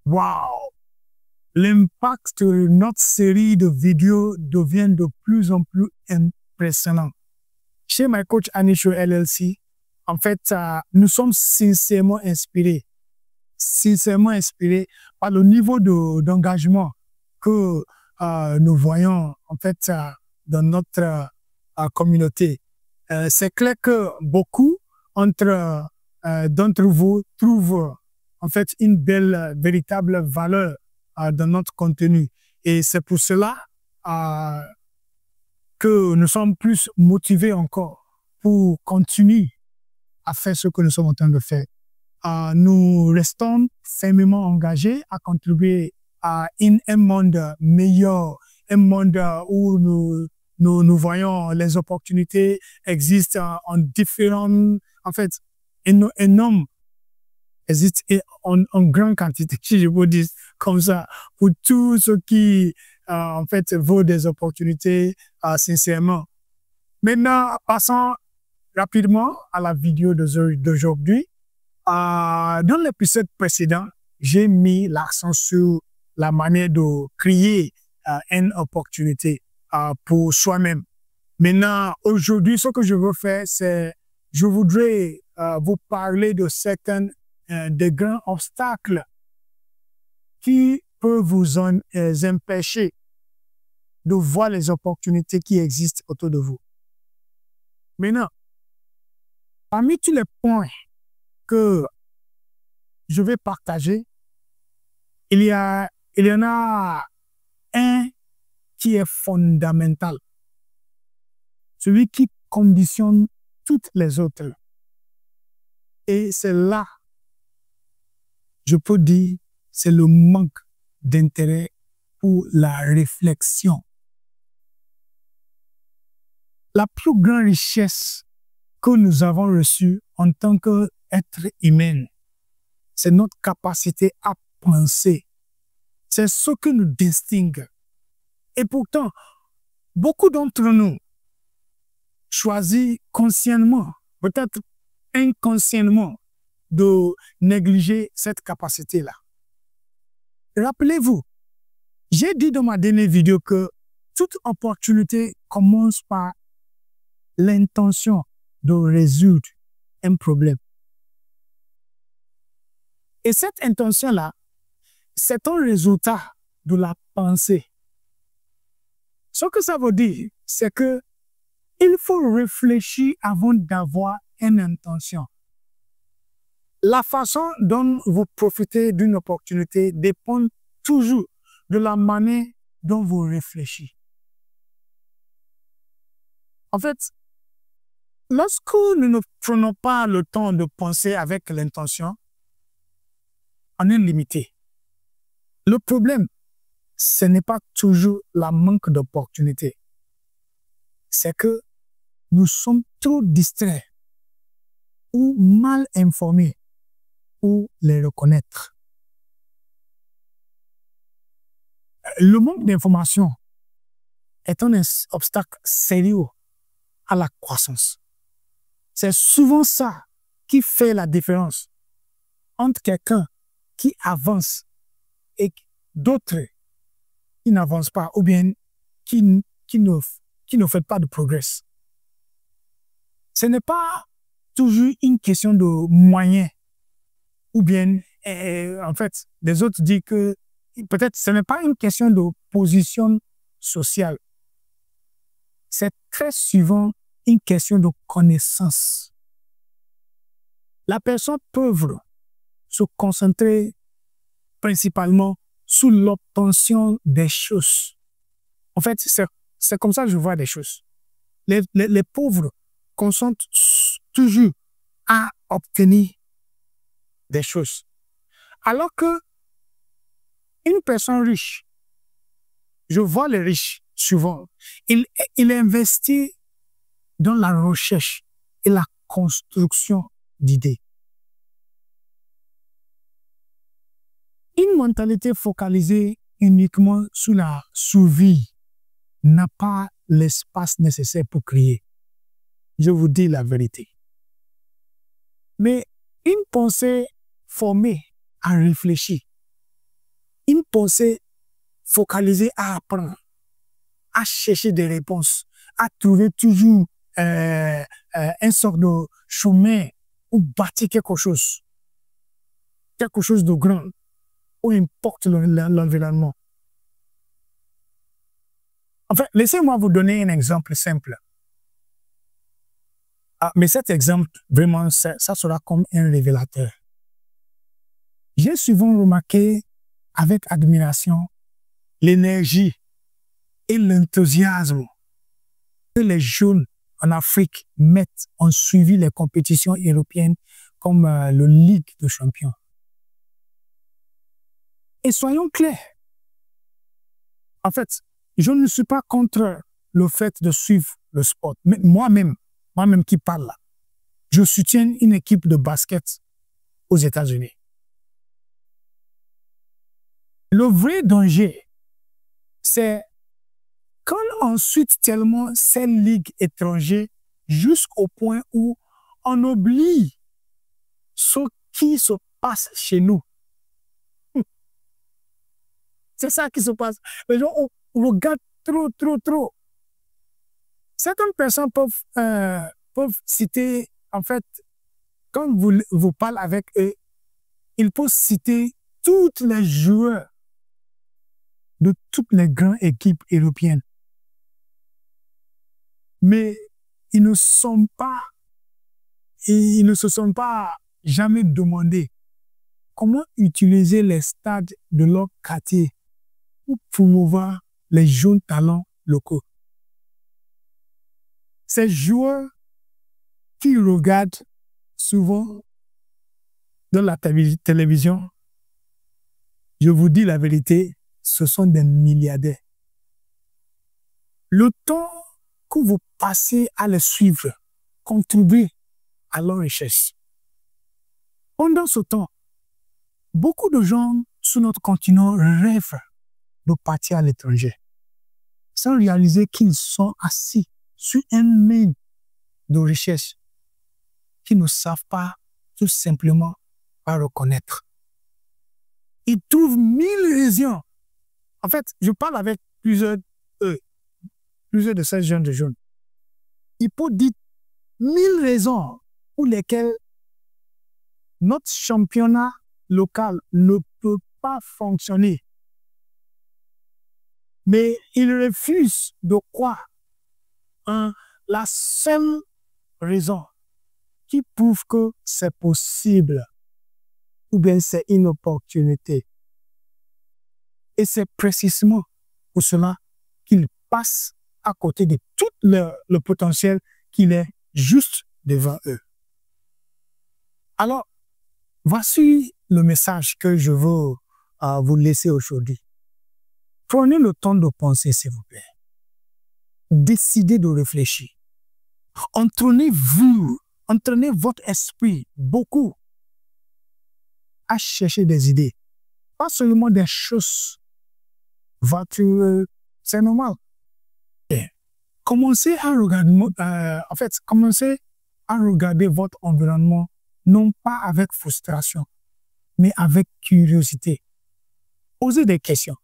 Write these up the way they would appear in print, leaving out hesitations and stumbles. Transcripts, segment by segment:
Waouh! L'impact de notre série de vidéos devient de plus en plus impressionnant. Chez My Coach Anisho LLC, en fait, nous sommes sincèrement inspirés par le niveau d'engagement que nous voyons en fait dans notre communauté. C'est clair que beaucoup d'entre vous trouvent en fait une belle, véritable valeur dans notre contenu. Et c'est pour cela que nous sommes plus motivés encore pour continuer à faire ce que nous sommes en train de faire. Nous restons fermement engagés à contribuer à un monde meilleur, un monde où nous voyons les opportunités existent en différents, en fait, un homme existe en grande quantité, si je vous dis comme ça, pour tous ceux qui, en fait, vaut des opportunités, sincèrement. Maintenant, passons rapidement à la vidéo d'aujourd'hui. Dans l'épisode précédent, j'ai mis l'accent sur la manière de créer une opportunité pour soi-même. Maintenant, aujourd'hui, ce que je veux faire, c'est je voudrais vous parler de certains des grands obstacles qui peuvent vous empêcher de voir les opportunités qui existent autour de vous. Maintenant, parmi tous les points que je vais partager, il y en a un qui est fondamental, celui qui conditionne toutes les autres. Et c'est là, je peux dire, c'est le manque d'intérêt pour la réflexion. La plus grande richesse que nous avons reçue en tant qu'être humain, c'est notre capacité à penser. C'est ce que nous distingue. Et pourtant, beaucoup d'entre nous choisissent consciemment, peut-être inconsciemment, de négliger cette capacité-là. Rappelez-vous, j'ai dit dans ma dernière vidéo que toute opportunité commence par l'intention de résoudre un problème. Et cette intention-là, c'est un résultat de la pensée. Ce que ça veut dire, c'est que il faut réfléchir avant d'avoir une intention. La façon dont vous profitez d'une opportunité dépend toujours de la manière dont vous réfléchissez. En fait, lorsque nous ne prenons pas le temps de penser avec l'intention, on est limité. Le problème, ce n'est pas toujours la manque d'opportunité. C'est que nous sommes trop distraits ou mal informés pour les reconnaître. Le manque d'information est un obstacle sérieux à la croissance. C'est souvent ça qui fait la différence entre quelqu'un qui avance et d'autres qui n'avancent pas ou bien qui ne fait pas de progrès. Ce n'est pas toujours une question de moyens ou bien, en fait, les autres disent que peut-être ce n'est pas une question de position sociale. C'est très souvent une question de connaissance. La personne pauvre se concentrer principalement sur l'obtention des choses. En fait, c'est comme ça que je vois les choses. Les pauvres concentrent toujours à obtenir des choses. Alors que une personne riche, je vois les riches souvent, il investit dans la recherche et la construction d'idées. Une mentalité focalisée uniquement sur la survie n'a pas l'espace nécessaire pour créer. Je vous dis la vérité. Mais une pensée formée à réfléchir penser focalisée à apprendre, à chercher des réponses, à trouver toujours un sort de chemin ou bâtir quelque chose de grand, peu importe l'environnement. Enfin, laissez-moi vous donner un exemple simple. Mais cet exemple, vraiment, ça sera comme un révélateur. J'ai souvent remarqué avec admiration l'énergie et l'enthousiasme que les jeunes en Afrique mettent en suivi les compétitions européennes comme le Ligue des Champions. Et soyons clairs, en fait, je ne suis pas contre le fait de suivre le sport. Mais moi-même qui parle là, je soutiens une équipe de basket aux États-Unis. Le vrai danger, c'est quand on suit tellement ces ligues étrangères jusqu'au point où on oublie ce qui se passe chez nous. C'est ça qui se passe. Les gens regardent trop. Certaines personnes peuvent citer, en fait, quand vous parlez avec eux, ils peuvent citer tous les joueurs de toutes les grandes équipes européennes. Mais ils ne se sont pas jamais demandé comment utiliser les stades de leur quartier pour promouvoir les jeunes talents locaux. Ces joueurs qui regardent souvent dans la télévision, je vous dis la vérité, ce sont des milliardaires. Le temps que vous passez à les suivre contribue à leur richesse. Pendant ce temps, beaucoup de gens sur notre continent rêvent de partir à l'étranger, sans réaliser qu'ils sont assis sur un mine de richesse qu'ils ne savent pas tout simplement pas reconnaître. Ils trouvent 1000 raisons. En fait, je parle avec plusieurs de ces jeunes. Ils peuvent dire 1000 raisons pour lesquelles notre championnat local ne peut pas fonctionner. Mais ils refusent de croire en la seule raison qui prouve que c'est possible ou bien c'est une opportunité. Et c'est précisément pour cela qu'ils passent à côté de tout le potentiel qu'il est juste devant eux. Alors, voici le message que je veux vous laisser aujourd'hui. Prenez le temps de penser, s'il vous plaît. Décidez de réfléchir. Entraînez votre esprit beaucoup à chercher des idées. Pas seulement des choses voitures, c'est normal. Commencez à regarder votre environnement non pas avec frustration, mais avec curiosité. Posez des questions.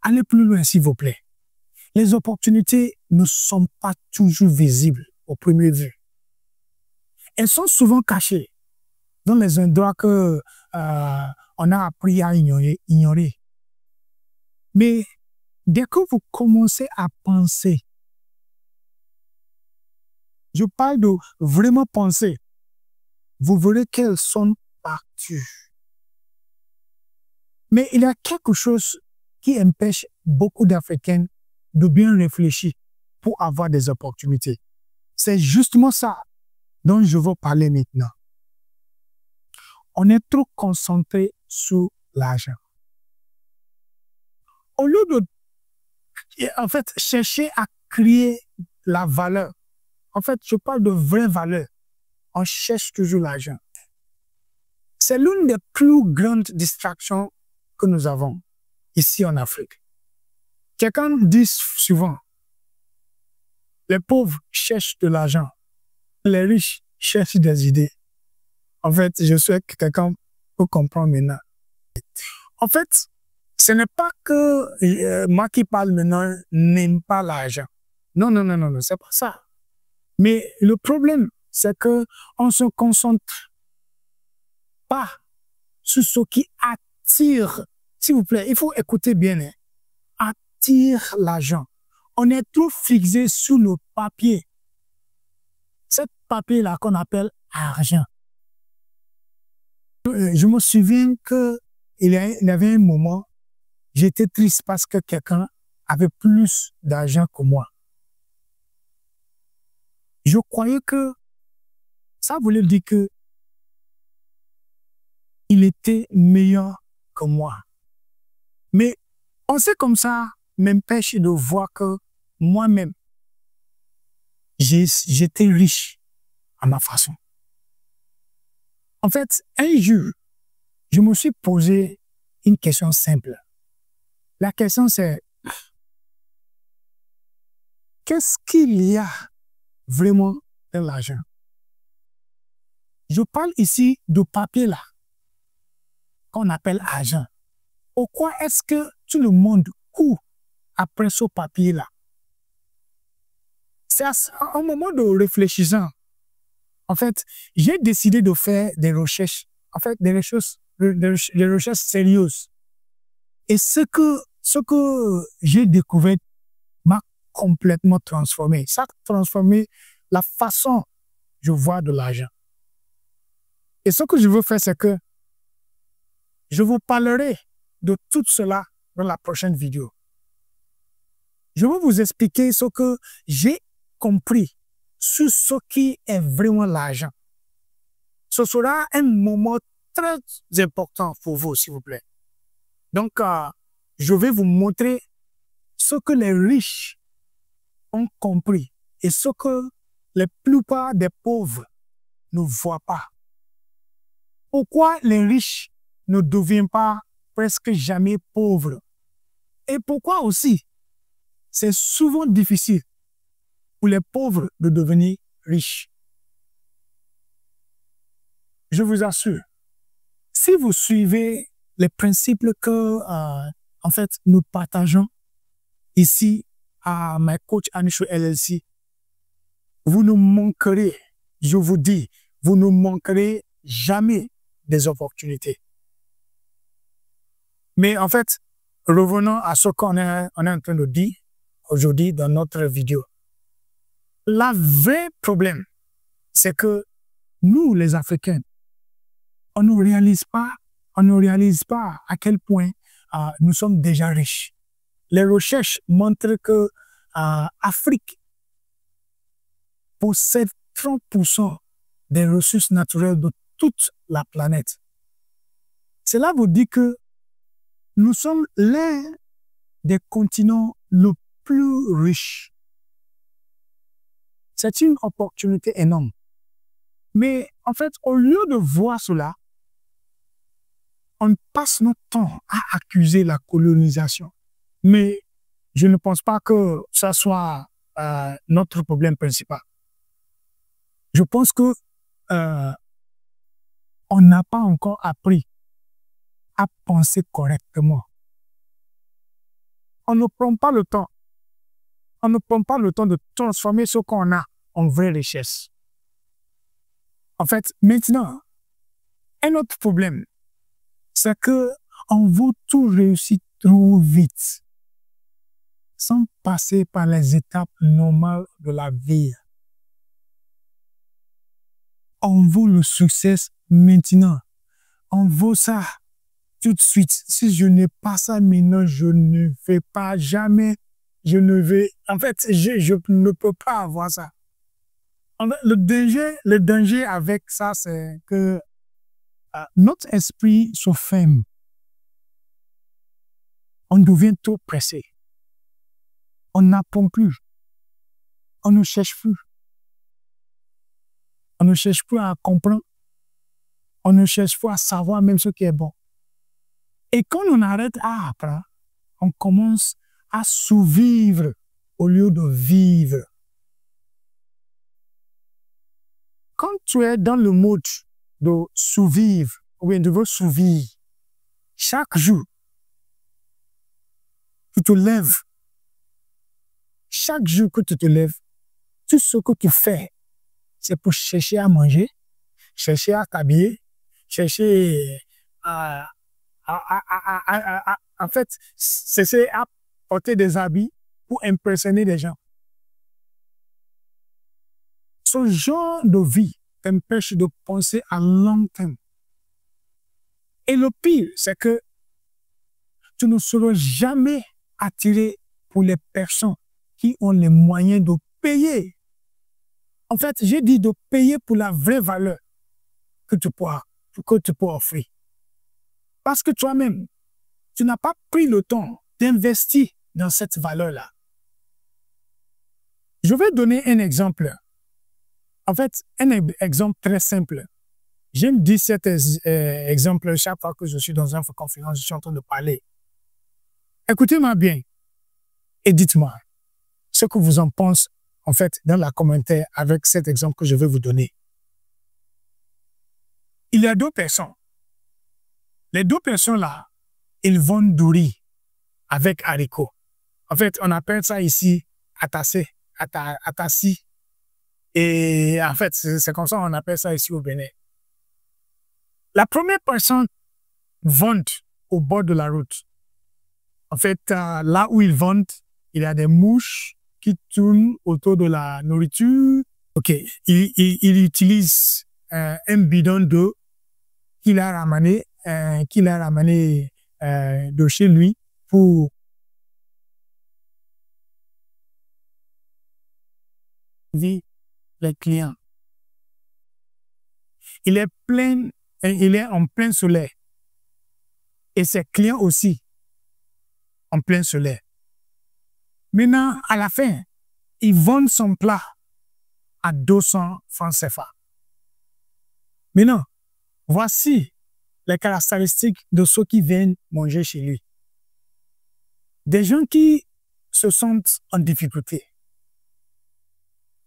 Allez plus loin, s'il vous plaît. Les opportunités ne sont pas toujours visibles au premier vue. Elles sont souvent cachées dans les endroits que on a appris à ignorer. Mais dès que vous commencez à penser, je parle de vraiment penser, vous verrez qu'elles sont partout. Mais il y a quelque chose qui empêche beaucoup d'Africains de bien réfléchir pour avoir des opportunités. C'est justement ça dont je veux parler maintenant. On est trop concentré sur l'argent. Au lieu de, chercher à créer la valeur, je parle de vraie valeur, on cherche toujours l'argent. C'est l'une des plus grandes distractions que nous avons ici en Afrique. Quelqu'un dit souvent, les pauvres cherchent de l'argent, les riches cherchent des idées. Je souhaite que quelqu'un peut comprendre maintenant. Ce n'est pas que moi qui parle maintenant n'aime pas l'argent. Non, non, non, non, non, c'est pas ça. Mais le problème, c'est que on se concentre pas sur ce qui attire. S'il vous plaît, il faut écouter bien, hein, attire l'argent. On est trop fixé sur le papier. Ce papier-là qu'on appelle argent. Je me souviens il y avait un moment, j'étais triste parce que quelqu'un avait plus d'argent que moi. Je croyais que ça voulait dire que il était meilleur que moi. Mais on sait comme ça m'empêche de voir que moi-même, j'étais riche à ma façon. En fait, un jour, je me suis posé une question simple. La question c'est, qu'est-ce qu'il y a vraiment dans l'argent? Je parle ici de papier là, qu'on appelle argent. Pourquoi est-ce que tout le monde court après ce papier là? C'est à un moment de réfléchissant. En fait, j'ai décidé de faire des recherches, en fait, des recherches sérieuses. Et ce que j'ai découvert m'a complètement transformé. Ça a transformé la façon dont je vois de l'argent. Et ce que je veux faire, c'est que je vous parlerai de tout cela dans la prochaine vidéo. Je vais vous expliquer ce que j'ai compris sur ce qui est vraiment l'argent. Ce sera un moment très important pour vous, s'il vous plaît. Donc, je vais vous montrer ce que les riches ont compris et ce que la plupart des pauvres ne voient pas. Pourquoi les riches ne deviennent pas presque jamais pauvres? Et pourquoi aussi c'est souvent difficile pour les pauvres de devenir riches? Je vous assure, si vous suivez les principes que, en fait, nous partageons ici à My Coach Anisho LLC, vous ne manquerez, je vous dis, vous ne manquerez jamais des opportunités. Mais en fait, revenons à ce qu'on est en train de dire aujourd'hui dans notre vidéo. Le vrai problème, c'est que nous, les Africains, on ne réalise pas à quel point nous sommes déjà riches. Les recherches montrent que l'Afrique possède 30% des ressources naturelles de toute la planète. Cela vous dit que nous sommes l'un des continents le plus riches. C'est une opportunité énorme. Mais en fait, au lieu de voir cela, on passe notre temps à accuser la colonisation. Mais je ne pense pas que ça soit notre problème principal. Je pense que on n'a pas encore appris à penser correctement. On ne prend pas le temps. On ne prend pas le temps de transformer ce qu'on a en vraie richesse. En fait, maintenant, un autre problème, c'est que on veut tout réussir trop vite, sans passer par les étapes normales de la vie. On veut le succès maintenant. On veut ça tout de suite. Si je n'ai pas ça maintenant, je ne vais pas jamais. En fait, je ne peux pas avoir ça. Le danger avec ça, c'est que notre esprit se ferme. On devient trop pressé. On n'apprend plus. On ne cherche plus. On ne cherche plus à comprendre. On ne cherche plus à savoir même ce qui est bon. Et quand on arrête à apprendre, on commence à survivre au lieu de vivre. Quand tu es dans le mode de survivre, ou bien de survivre, chaque jour, tu te lèves, chaque jour que tu te lèves, tout ce que tu fais, c'est pour chercher à manger, chercher à t'habiller, chercher en fait, chercher à porter des habits pour impressionner les gens. Ce genre de vie t'empêche de penser à long terme. Et le pire, c'est que tu ne seras jamais attiré pour les personnes qui ont les moyens de payer. En fait, j'ai dit de payer pour la vraie valeur que tu peux offrir. Parce que toi-même, tu n'as pas pris le temps d'investir dans cette valeur-là. Je vais donner un exemple. En fait, un exemple très simple. J'aime dire cet exemple chaque fois que je suis dans une conférence, je suis en train de parler. Écoutez-moi bien et dites-moi ce que vous en pensez, en fait, dans la commentaire avec cet exemple que je vais vous donner. Il y a deux personnes. Les deux personnes-là, ils vendent du riz avec haricots. En fait, on appelle ça ici atassi. Et en fait, c'est comme ça qu'on appelle ça ici au Bénin. La première personne vend au bord de la route. En fait, là où ils vendent, il y a des mouches qui tournent autour de la nourriture. OK, il utilise un bidon d'eau qu'il a ramené de chez lui pour les clients. Il est en plein soleil. Et ses clients aussi en plein soleil. Maintenant, à la fin, ils vendent son plat à 200 francs CFA. Maintenant, voici les caractéristiques de ceux qui viennent manger chez lui. Des gens qui se sentent en difficulté.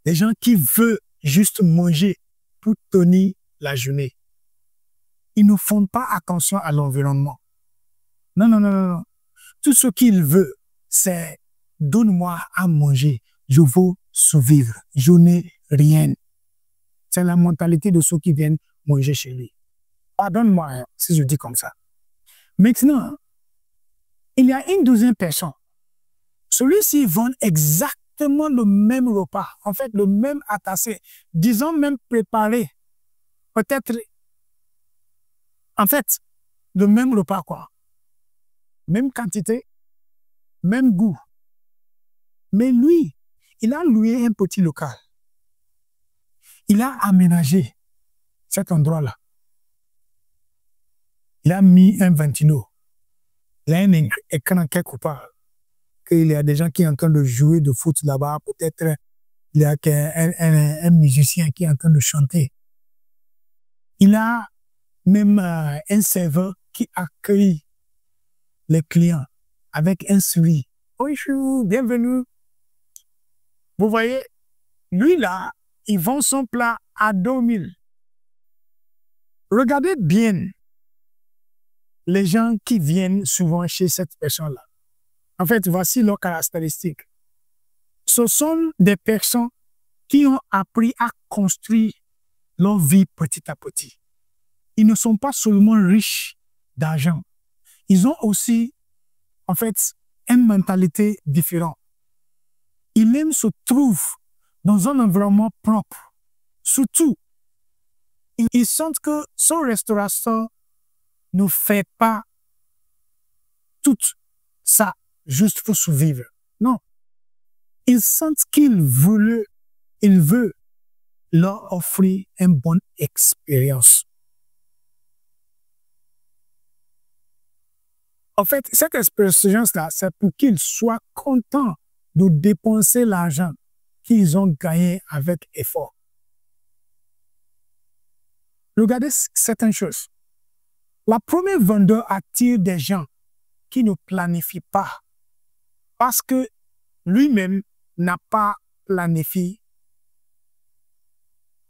Des gens qui veulent juste manger pour tenir la journée. Ils ne font pas attention à l'environnement. Non. Tout ce qu'ils veulent, c'est donne-moi à manger. Je veux survivre. Je n'ai rien. C'est la mentalité de ceux qui viennent manger chez lui. Pardonne-moi si je dis comme ça. Maintenant, il y a une deuxième personne. Celui-ci vend exactement le même repas. En fait, le même attaché. Disons même préparé. Peut-être, en fait, le même repas quoi. Même quantité, même goût. Mais lui, il a loué un petit local. Il a aménagé cet endroit-là. Il a mis un ventilo. Il a un écran quelque part. Il y a des gens qui sont en train de jouer de foot là-bas. Peut-être il y a un musicien qui est en train de chanter. Il a même un serveur qui accueille les clients avec un sourire. Bonjour, bienvenue. Vous voyez, lui là, il vend son plat à 2000. Regardez bien les gens qui viennent souvent chez cette personne-là. En fait, voici leurs caractéristiques. Ce sont des personnes qui ont appris à construire leur vie petit à petit. Ils ne sont pas seulement riches d'argent. Ils ont aussi, en fait, une mentalité différente. Ils aiment se trouver dans un environnement propre. Surtout, ils sentent que son restaurateur ne fait pas tout ça juste pour survivre. Non. Ils sentent qu'il veut leur offrir une bonne expérience. En fait, cette expérience-là, c'est pour qu'ils soient contents de dépenser l'argent qu'ils ont gagné avec effort. Regardez certaines choses. La première vendeur attire des gens qui ne planifient pas parce que lui-même n'a pas planifié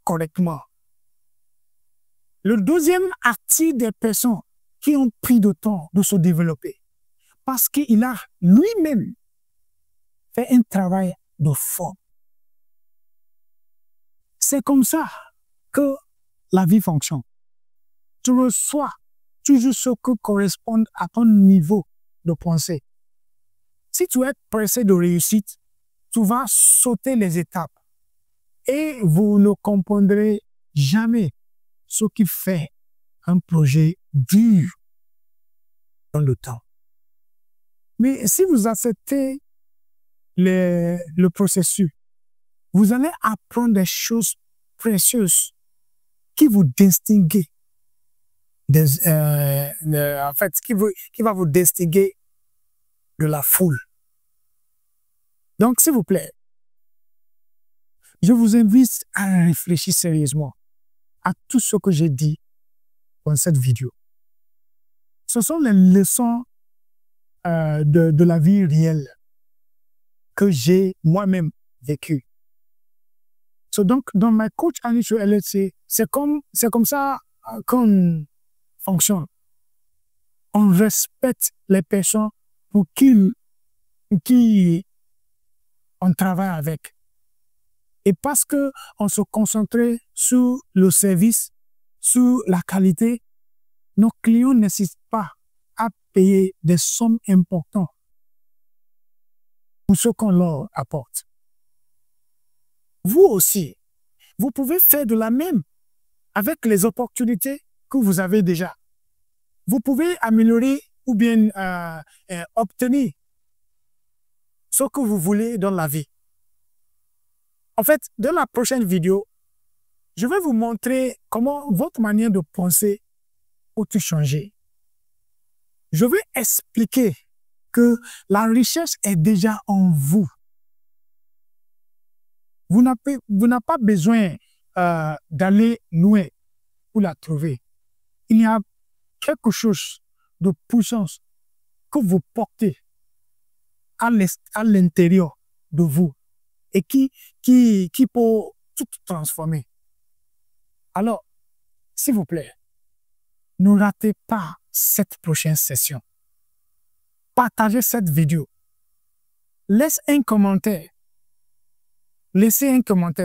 correctement. Le deuxième attire des personnes qui ont pris le temps de se développer. parce qu'il a lui-même fait un travail de forme. C'est comme ça que la vie fonctionne. Tu reçois toujours ce qui correspond à ton niveau de pensée. Si tu es pressé de réussite, tu vas sauter les étapes et vous ne comprendrez jamais ce qui fait un projet dur dans le temps. Mais si vous acceptez le processus, vous allez apprendre des choses précieuses qui vous distinguent, en fait, qui va vous distinguer de la foule. Donc, s'il vous plaît, je vous invite à réfléchir sérieusement à tout ce que j'ai dit dans cette vidéo. Ce sont les leçons de la vie réelle que j'ai moi-même vécues. Donc, dans ma coach sur LHC, c'est comme ça qu'on fonctionne. On respecte les personnes pour qui on travaille avec. Et parce qu'on se concentrait sur le service, sur la qualité, nos clients n'hésitent pas à payer des sommes importantes pour ce qu'on leur apporte. Vous aussi, vous pouvez faire de la même avec les opportunités que vous avez déjà. Vous pouvez améliorer ou bien obtenir ce que vous voulez dans la vie. En fait, dans la prochaine vidéo, je vais vous montrer comment votre manière de penser peut changer. Je vais expliquer que la richesse est déjà en vous. Vous n'avez pas besoin d'aller loin pour la trouver. Il y a quelque chose de puissance que vous portez à l'intérieur de vous et qui peut tout transformer. Alors, s'il vous plaît, ne ratez pas cette prochaine session. Partagez cette vidéo. Laissez un commentaire,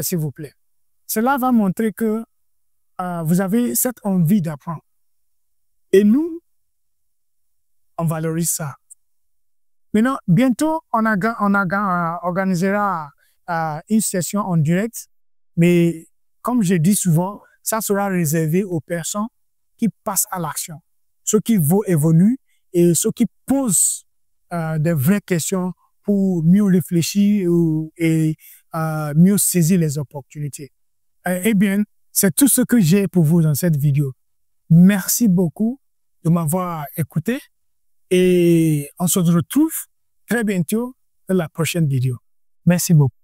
s'il vous plaît. Cela va montrer que vous avez cette envie d'apprendre. Et nous, on valorise ça. Maintenant, bientôt, on organisera une session en direct, mais comme je dis souvent, ça sera réservé aux personnes qui passent à l'action, ceux qui vont évoluer et ceux qui posent des vraies questions pour mieux réfléchir et mieux saisir les opportunités. Eh bien, c'est tout ce que j'ai pour vous dans cette vidéo. Merci beaucoup de m'avoir écouté et on se retrouve très bientôt dans la prochaine vidéo. Merci beaucoup.